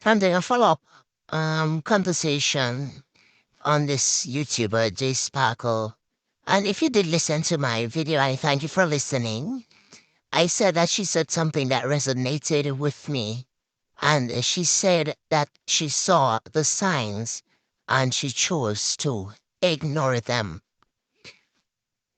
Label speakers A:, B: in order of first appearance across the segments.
A: I'm doing a follow-up conversation on this YouTuber, Jay Sparkle. And if you did listen to my video, I thank you for listening. I said that she said something that resonated with me. And she said that she saw the signs and she chose to ignore them.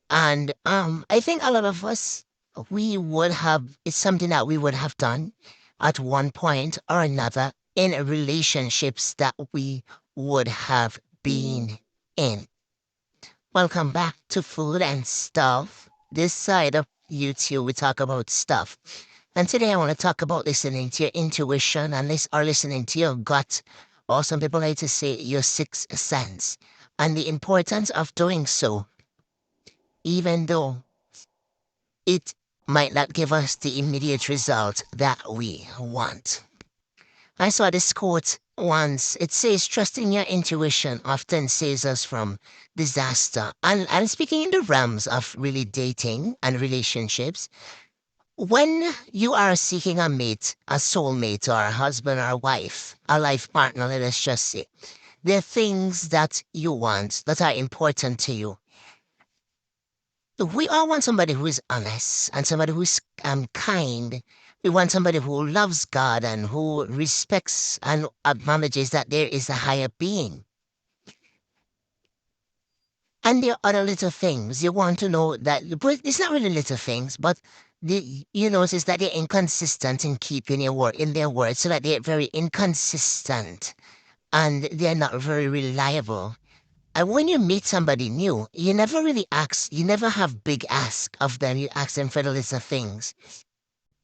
A: And I think a lot of us, it's something that we would have done at one point or another in relationships that we would have been in. Welcome back to Food and Stuff. This side of YouTube, we talk about stuff. And today I want to talk about listening to your intuition and listening to your gut, or some people like to say your sixth sense, and the importance of doing so, even though it might not give us the immediate result that we want. I saw this quote once. It says, trusting your intuition often saves us from disaster. And speaking in the realms of really dating and relationships, when you are seeking a mate, a soulmate, or a husband or a wife, a life partner, let us just say, there are things that you want that are important to you. We all want somebody who is honest and somebody who's kind. We want somebody who loves God and who respects and acknowledges that there is a higher being. And there are other little things you want to know that, but it's not really little things, but you notice that they're inconsistent in keeping in their word, so that they're very inconsistent and they're not very reliable. And when you meet somebody new, you never really ask, you never have big ask of them. You ask them for the list of things.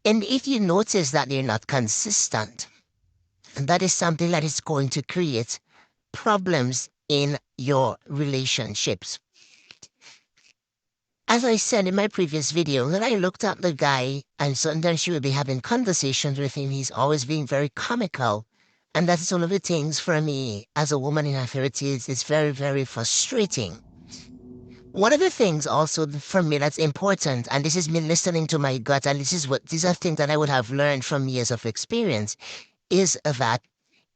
A: And if you notice that they're not consistent, that is something that is going to create problems in your relationships. As I said in my previous video, that I looked at the guy and sometimes she would be having conversations with him. He's always being very comical. And that's one of the things for me as a woman in her 30s is very, very frustrating. One of the things also for me that's important, and this is me listening to my gut, and these are things that I would have learned from years of experience, is that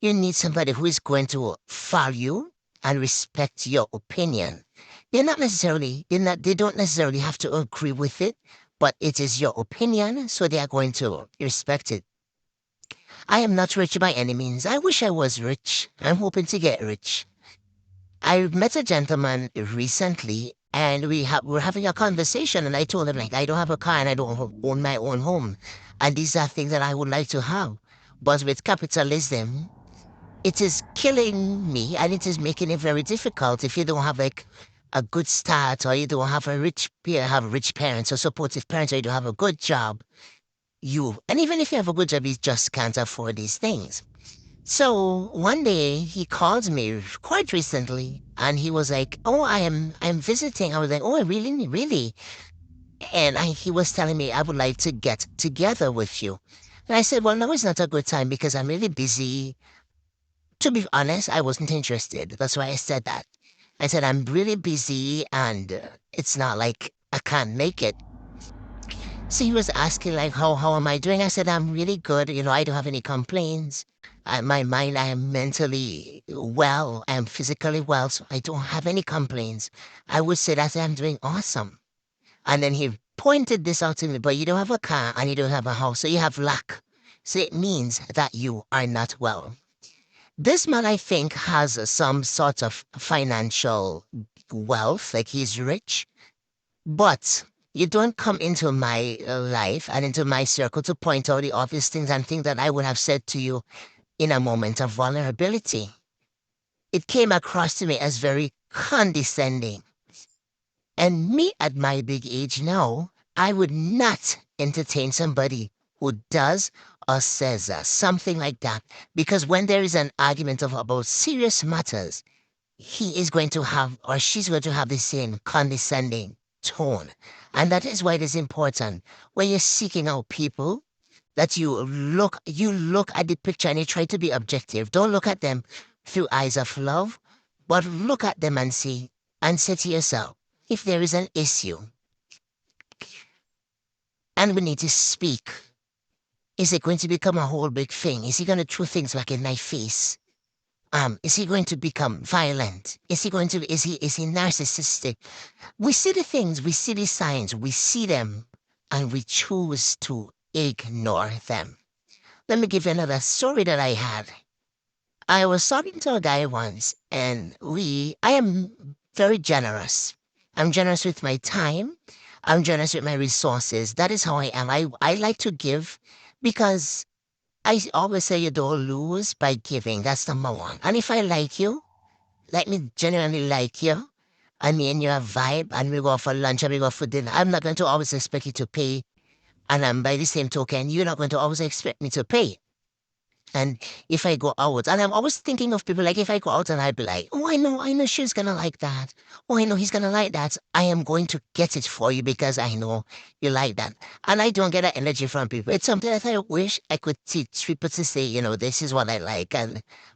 A: you need somebody who is going to value and respect your opinion. They don't necessarily have to agree with it, but it is your opinion, so they are going to respect it. I am not rich by any means. I wish I was rich. I'm hoping to get rich. I met a gentleman recently, and we're having a conversation, and I told him like I don't have a car and I don't own my own home, and these are things that I would like to have. But with capitalism, it is killing me, and it is making it very difficult if you don't have like a good start, or you don't have have rich parents or supportive parents, or you don't have a good job. And even if you have a good job, you just can't afford these things. So one day he called me quite recently and he was like, "Oh, I'm visiting." I was like, "Oh, really, really?" And he was telling me I would like to get together with you. And I said, "Well, no, it's not a good time because I'm really busy." To be honest, I wasn't interested. That's why I said that. I said, "I'm really busy and it's not like I can't make it." So he was asking like, how am I doing? I said, "I'm really good. I don't have any complaints. My mind, I am mentally well. I am physically well. So I don't have any complaints. I would say that I'm doing awesome." And then he pointed this out to me, "But you don't have a car and you don't have a house. So you have lack. So it means that you are not well." This man, I think, has some sort of financial wealth, like he's rich, but you don't come into my life and into my circle to point out the obvious things and things that I would have said to you in a moment of vulnerability. It came across to me as very condescending. And me at my big age now, I would not entertain somebody who does or says something like that. Because when there is an argument about serious matters, he is going to have or she's going to have the same condescending tone. And that is why it is important when you're seeking out people that you look at the picture and you try to be objective. Don't look at them through eyes of love, but look at them and say to yourself, if there is an issue and we need to speak, Is it going to become a whole big thing? Is he going to throw things back in my face? Is he going to become violent? Is he narcissistic? We see the things, we see the signs, we see them, and we choose to ignore them. Let me give you another story that I had. I was talking to a guy once, and I am very generous. I'm generous with my time. I'm generous with my resources. That is how I am. I like to give because always say you don't lose by giving. That's number one. And if I like you, let me genuinely like you, and me and you have vibe, and we go for lunch and we go for dinner, I'm not going to always expect you to pay. And by the same token, you're not going to always expect me to pay. And if I go out, and I'm always thinking of people like if I go out and I'd be like, oh, I know she's gonna like that. Oh, I know he's gonna like that. I am going to get it for you because I know you like that. And I don't get that energy from people. It's something that I wish I could teach people to say, this is what I like.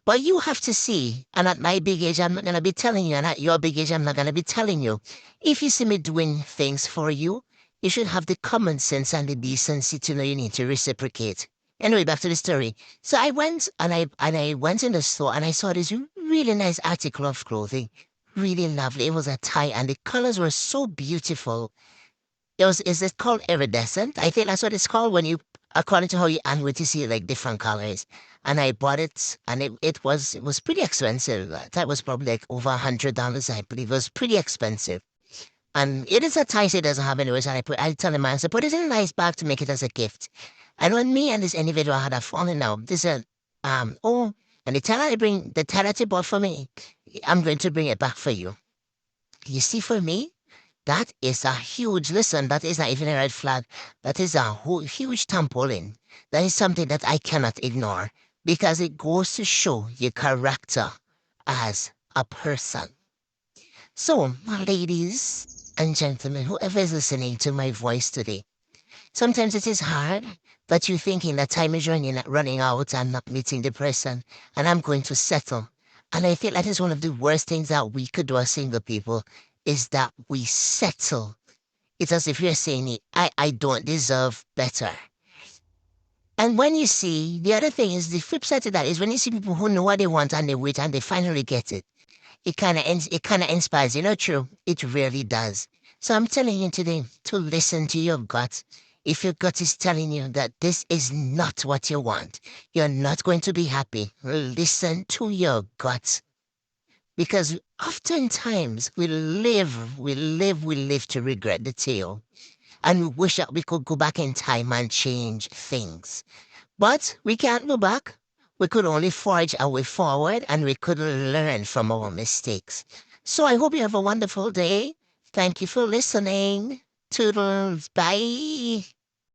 A: But you have to see. And at my big age, I'm not gonna be telling you. And at your big age, I'm not gonna be telling you. If you see me doing things for you, you should have the common sense and the decency to know you need to reciprocate. Anyway, back to the story. So I went and I went in the store and I saw this really nice article of clothing. Really lovely. It was a tie and the colors were so beautiful. Is it called iridescent? I think that's what it's called when you, according to how you angle to see like different colors. And I bought it and it was pretty expensive. That was probably like over $100, I believe. It was pretty expensive. And it is a tie it doesn't have anyways. And I tell him, I said, put it in a nice bag to make it as a gift. And when me and this individual had a falling out, this and the teller you bought for me, I'm going to bring it back for you. You see, for me, that is a huge listen. That is not even a red flag. That is a huge trampoline. That is something that I cannot ignore because it goes to show your character as a person. So, my ladies and gentlemen, whoever is listening to my voice today, sometimes it is hard that you're thinking that time is running out and not meeting the person, and I'm going to settle. And I feel that is one of the worst things that we could do as single people is that we settle. It's as if you're saying, I don't deserve better. And when you see, the other thing is the flip side to that is when you see people who know what they want and they wait and they finally get it, it kind of inspires you. True, it really does. So I'm telling you today to listen to your gut. If your gut is telling you that this is not what you want, you're not going to be happy. Listen to your gut. Because oftentimes we live to regret the tale. And we wish that we could go back in time and change things. But we can't go back. We could only forge our way forward and we could learn from our mistakes. So I hope you have a wonderful day. Thank you for listening. Toodles. Bye.